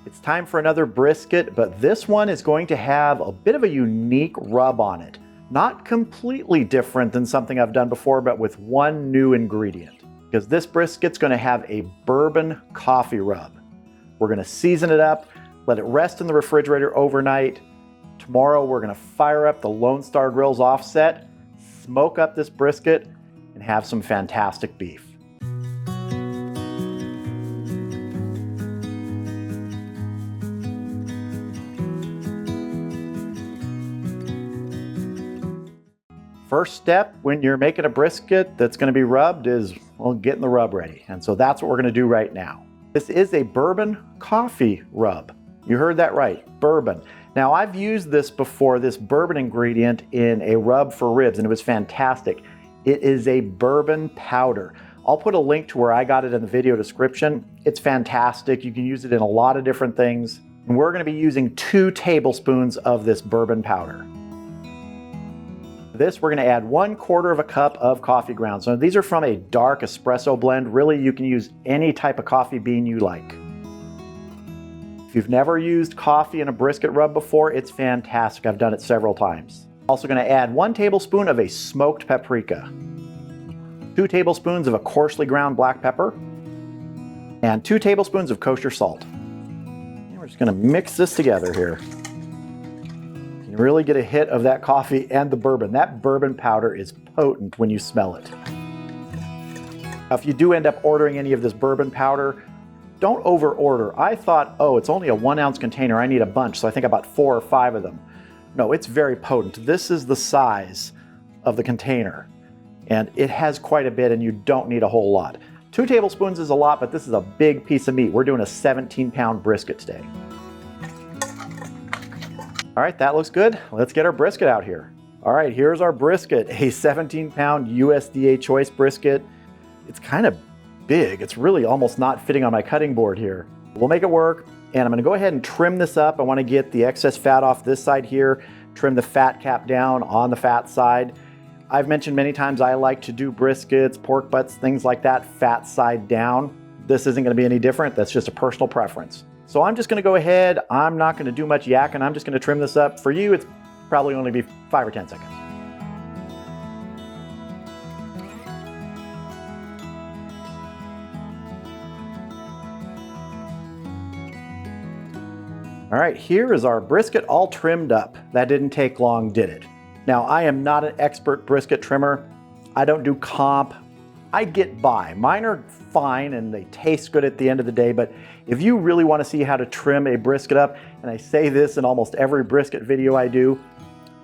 It's time for another brisket, but this one is going to have a bit of a unique rub on it. Not completely different than something I've done before, but with one new ingredient. Because this brisket's going to have a bourbon coffee rub. We're going to season it up, let it rest in the refrigerator overnight. Tomorrow we're going to fire up the Lone Star Grillz offset, smoke up this brisket, and have some fantastic beef. First step when you're making a brisket that's going to be rubbed is, well, getting the rub ready. And so that's what we're going to do right now. This is a bourbon coffee rub. You heard that right, bourbon. Now I've used this before, this bourbon ingredient, in a rub for ribs, and it was fantastic. It is a bourbon powder. I'll put a link to where I got it in the video description. It's fantastic. You can use it in a lot of different things. And we're going to be using 2 tablespoons of this bourbon powder. This, we're going to add 1/4 cup of coffee grounds. So these are from a dark espresso blend. Really, you can use any type of coffee bean you like. If you've never used coffee in a brisket rub before, it's fantastic. I've done it several times. Also going to add 1 tablespoon of a smoked paprika, 2 tablespoons of a coarsely ground black pepper, and 2 tablespoons of kosher salt. And we're just going to mix this together here. You really get a hit of that coffee and the bourbon. That bourbon powder is potent when you smell it. Now, if you do end up ordering any of this bourbon powder, don't over order. I thought, oh, it's only a 1-ounce container, I need a bunch, so I think I bought 4 or 5 of them. No, it's very potent. This is the size of the container, and it has quite a bit, and you don't need a whole lot. 2 tablespoons is a lot, but this is a big piece of meat. We're doing a 17-pound brisket today. All right, that looks good. Let's get our brisket out here. All right, here's our brisket, a 17-pound USDA Choice Brisket. It's kind of big. It's really almost not fitting on my cutting board here. We'll make it work, and I'm gonna go ahead and trim this up. I wanna get the excess fat off this side here, trim the fat cap down on the fat side. I've mentioned many times I like to do briskets, pork butts, things like that, fat side down. This isn't gonna be any different. That's just a personal preference. So I'm just gonna go ahead, I'm not gonna do much yakking, I'm just gonna trim this up. For you, it's probably only be 5 or 10 seconds. All right, here is our brisket all trimmed up. That didn't take long, did it? Now, I am not an expert brisket trimmer. I don't do comp. I get by. Mine are fine and they taste good at the end of the day, but if you really want to see how to trim a brisket up, and I say this in almost every brisket video I do,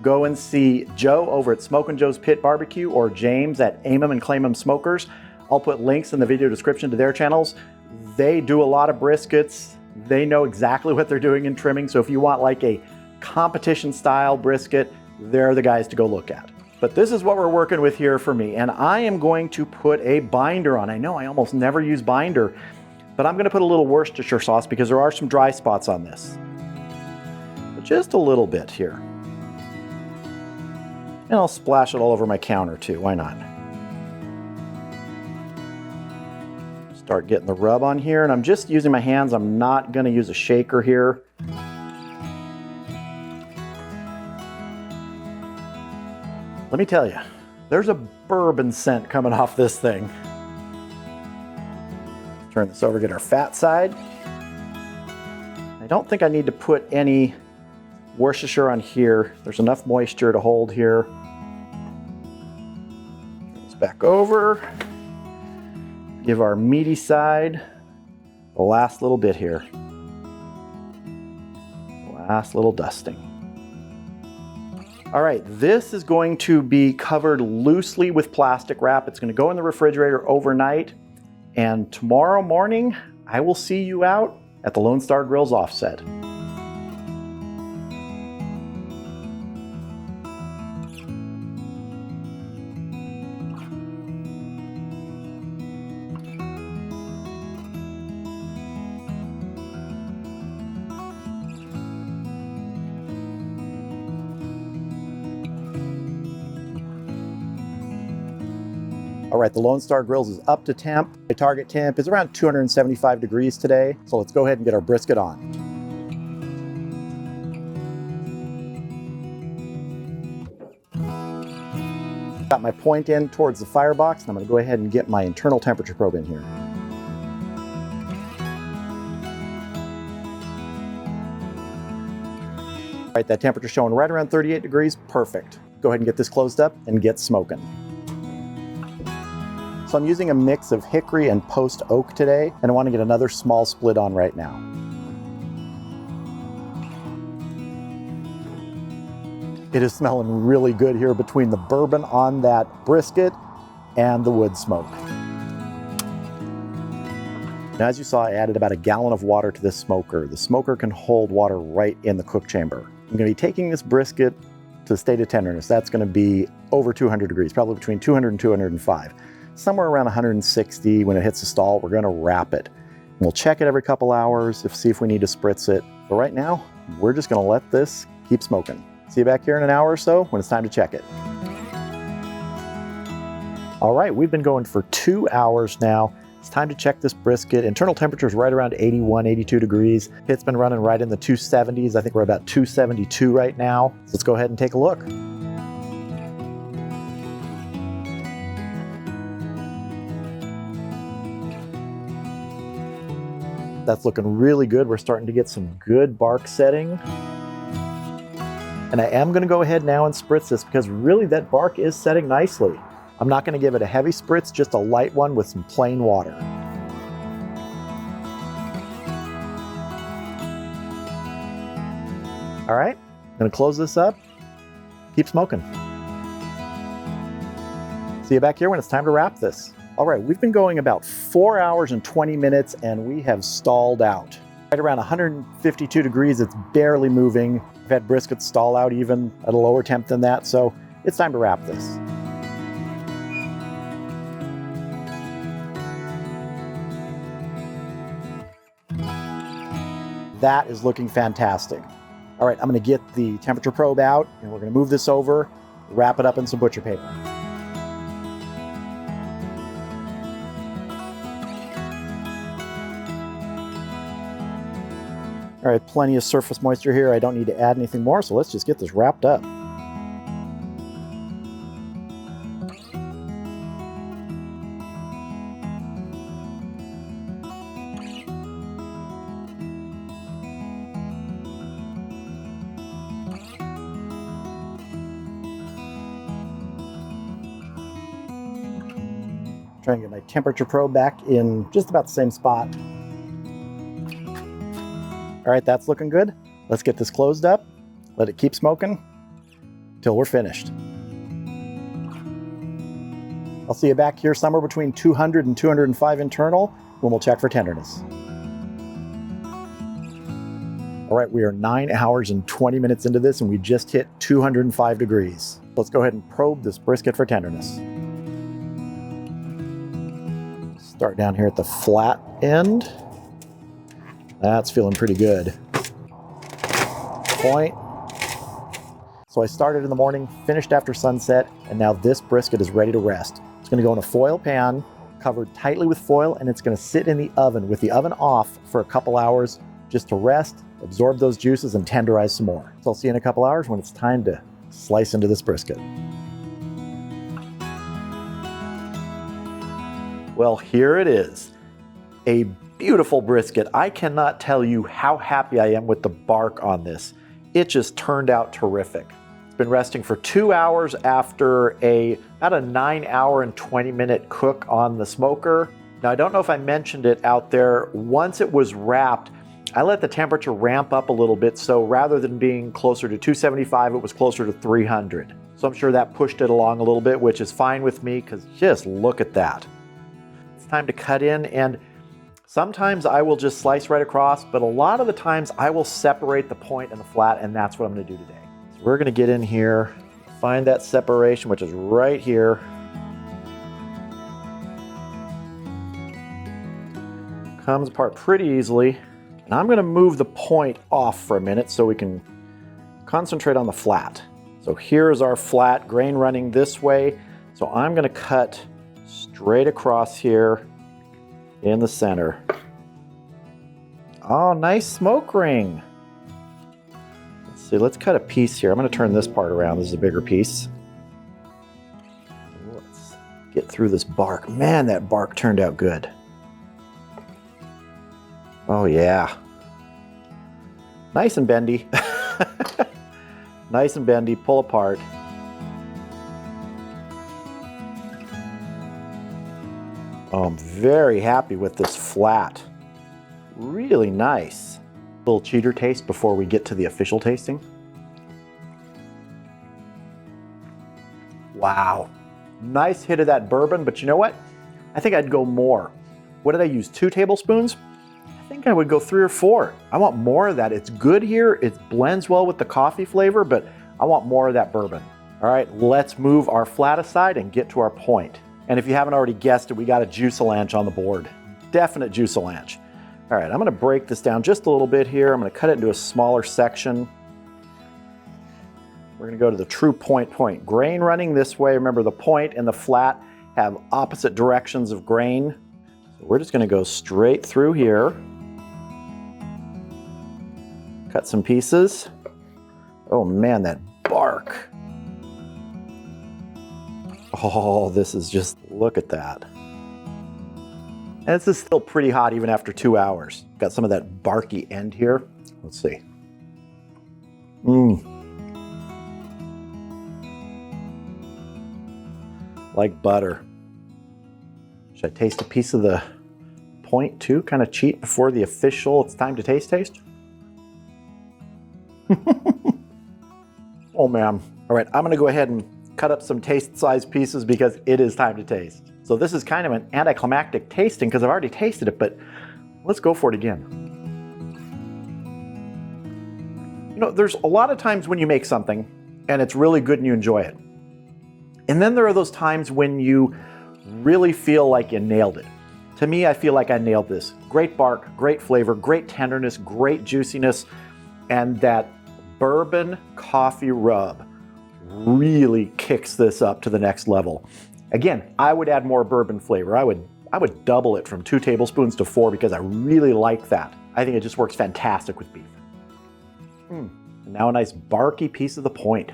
go and see Joe over at Smokin' Joe's Pit Barbecue or James at Aim 'em and Claim 'em Smokers. I'll put links in the video description to their channels. They do a lot of briskets. They know exactly what they're doing in trimming, so if you want like a competition style brisket, they're the guys to go look at. But this is what we're working with here for me, and I am going to put a binder on. I know I almost never use binder, but I'm gonna put a little Worcestershire sauce because there are some dry spots on this. But just a little bit here. And I'll splash it all over my counter too, why not? Start getting the rub on here, and I'm just using my hands. I'm not gonna use a shaker here. Let me tell you, there's a bourbon scent coming off this thing. Turn this over, get our fat side. I don't think I need to put any Worcestershire on here. There's enough moisture to hold here. Turn this back over. Give our meaty side the last little bit here. Last little dusting. All right, this is going to be covered loosely with plastic wrap. It's going to go in the refrigerator overnight, and tomorrow morning, I will see you out at the Lone Star Grillz offset. All right, the Lone Star Grillz is up to temp. The target temp is around 275 degrees today. So let's go ahead and get our brisket on. Got my point in towards the firebox, and I'm going to go ahead and get my internal temperature probe in here. All right, that temperature showing right around 38 degrees, perfect. Go ahead and get this closed up and get smoking. So I'm using a mix of hickory and post oak today, and I want to get another small split on right now. It is smelling really good here between the bourbon on that brisket and the wood smoke. Now, as you saw, I added about a gallon of water to this smoker. The smoker can hold water right in the cook chamber. I'm going to be taking this brisket to the state of tenderness. That's going to be over 200 degrees, probably between 200 and 205. Somewhere around 160 when it hits the stall, we're going to wrap it. We'll check it every couple hours to see if we need to spritz it. But right now, we're just going to let this keep smoking. See you back here in an hour or so when it's time to check it. All right, we've been going for 2 hours now. It's time to check this brisket. Internal temperature is right around 81, 82 degrees. Pit's been running right in the 270s. I think we're about 272 right now. So let's go ahead and take a look. That's looking really good. We're starting to get some good bark setting. And I am going to go ahead now and spritz this because really that bark is setting nicely. I'm not going to give it a heavy spritz, just a light one with some plain water. All right, I'm going to close this up. Keep smoking. See you back here when it's time to wrap this. All right, we've been going about 4 hours and 20 minutes and we have stalled out. Right around 152 degrees, it's barely moving. I've had brisket stall out even at a lower temp than that, so it's time to wrap this. That is looking fantastic. All right, I'm gonna get the temperature probe out and we're gonna move this over, wrap it up in some butcher paper. All right, plenty of surface moisture here. I don't need to add anything more, so let's just get this wrapped up. Try and get my temperature probe back in just about the same spot. All right, that's looking good. Let's get this closed up, let it keep smoking till we're finished. I'll see you back here somewhere between 200 and 205 internal when we'll check for tenderness. All right, we are 9 hours and 20 minutes into this and we just hit 205 degrees. Let's go ahead and probe this brisket for tenderness. Start down here at the flat end. That's feeling pretty good. Point. So I started in the morning, finished after sunset, and now this brisket is ready to rest. It's gonna go in a foil pan, covered tightly with foil, and it's gonna sit in the oven with the oven off for a couple hours just to rest, absorb those juices, and tenderize some more. So I'll see you in a couple hours when it's time to slice into this brisket. Well, here it is. A beautiful brisket. I cannot tell you how happy I am with the bark on this. It just turned out terrific. It's been resting for 2 hours after about a 9 hour and 20 minute cook on the smoker. Now, I don't know if I mentioned it out there. Once it was wrapped, I let the temperature ramp up a little bit. So rather than being closer to 275, it was closer to 300. So I'm sure that pushed it along a little bit, which is fine with me because just look at that. It's time to cut in, and sometimes I will just slice right across, but a lot of the times I will separate the point and the flat, and that's what I'm gonna do today. So we're gonna get in here, find that separation, which is right here. Comes apart pretty easily. And I'm gonna move the point off for a minute so we can concentrate on the flat. So here's our flat, grain running this way. So I'm gonna cut straight across here in the center. Oh, nice smoke ring. Let's see, let's cut a piece here. I'm gonna turn this part around. This is a bigger piece. get through this bark. Man, that bark turned out good. Oh yeah. Nice and bendy. Nice and bendy, pull apart. Oh, I'm very happy with this flat. Really nice. A little cheater taste before we get to the official tasting. Wow. Nice hit of that bourbon, but you know what? I think I'd go more. What did I use, 2 tablespoons? I think I would go 3 or 4. I want more of that. It's good here. It blends well with the coffee flavor, but I want more of that bourbon. All right, let's move our flat aside and get to our point. And if you haven't already guessed it, we got a juice-a-lanch on the board. Definite juice-a-lanch. All right, I'm gonna break this down just a little bit here. I'm gonna cut it into a smaller section. We're gonna go to the true point. Grain running this way. Remember, the point and the flat have opposite directions of grain. So we're just gonna go straight through here. Cut some pieces. Oh man, that bark. Oh, this is just, look at that. And this is still pretty hot even after 2 hours. Got some of that barky end here. Let's see. Like butter. Should I taste a piece of the point too? Kind of cheat before the official, it's time to taste? Oh man. All right, I'm gonna go ahead and cut up some taste-sized pieces because it is time to taste. So this is kind of an anticlimactic tasting because I've already tasted it, but let's go for it again. You know, there's a lot of times when you make something and it's really good and you enjoy it. And then there are those times when you really feel like you nailed it. To me, I feel like I nailed this. Great bark, great flavor, great tenderness, great juiciness, and that bourbon coffee rub really kicks this up to the next level. Again, I would add more bourbon flavor. I would double it from 2 tablespoons to 4 because I really like that. I think it just works fantastic with beef. And now a nice barky piece of the point.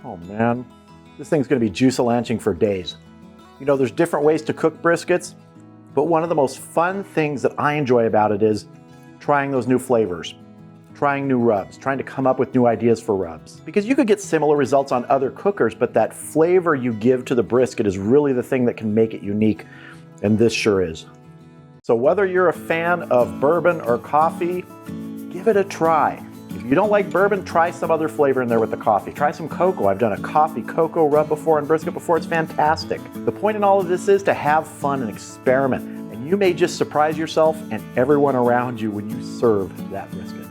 Oh man, this thing's gonna be juice-a-lanching for days. You know, there's different ways to cook briskets, but one of the most fun things that I enjoy about it is trying those new flavors, trying new rubs, trying to come up with new ideas for rubs. Because you could get similar results on other cookers, but that flavor you give to the brisket is really the thing that can make it unique, and this sure is. So whether you're a fan of bourbon or coffee, give it a try. If you don't like bourbon, try some other flavor in there with the coffee. Try some cocoa. I've done a coffee cocoa rub before and brisket before. It's fantastic. The point in all of this is to have fun and experiment. And you may just surprise yourself and everyone around you when you serve that brisket.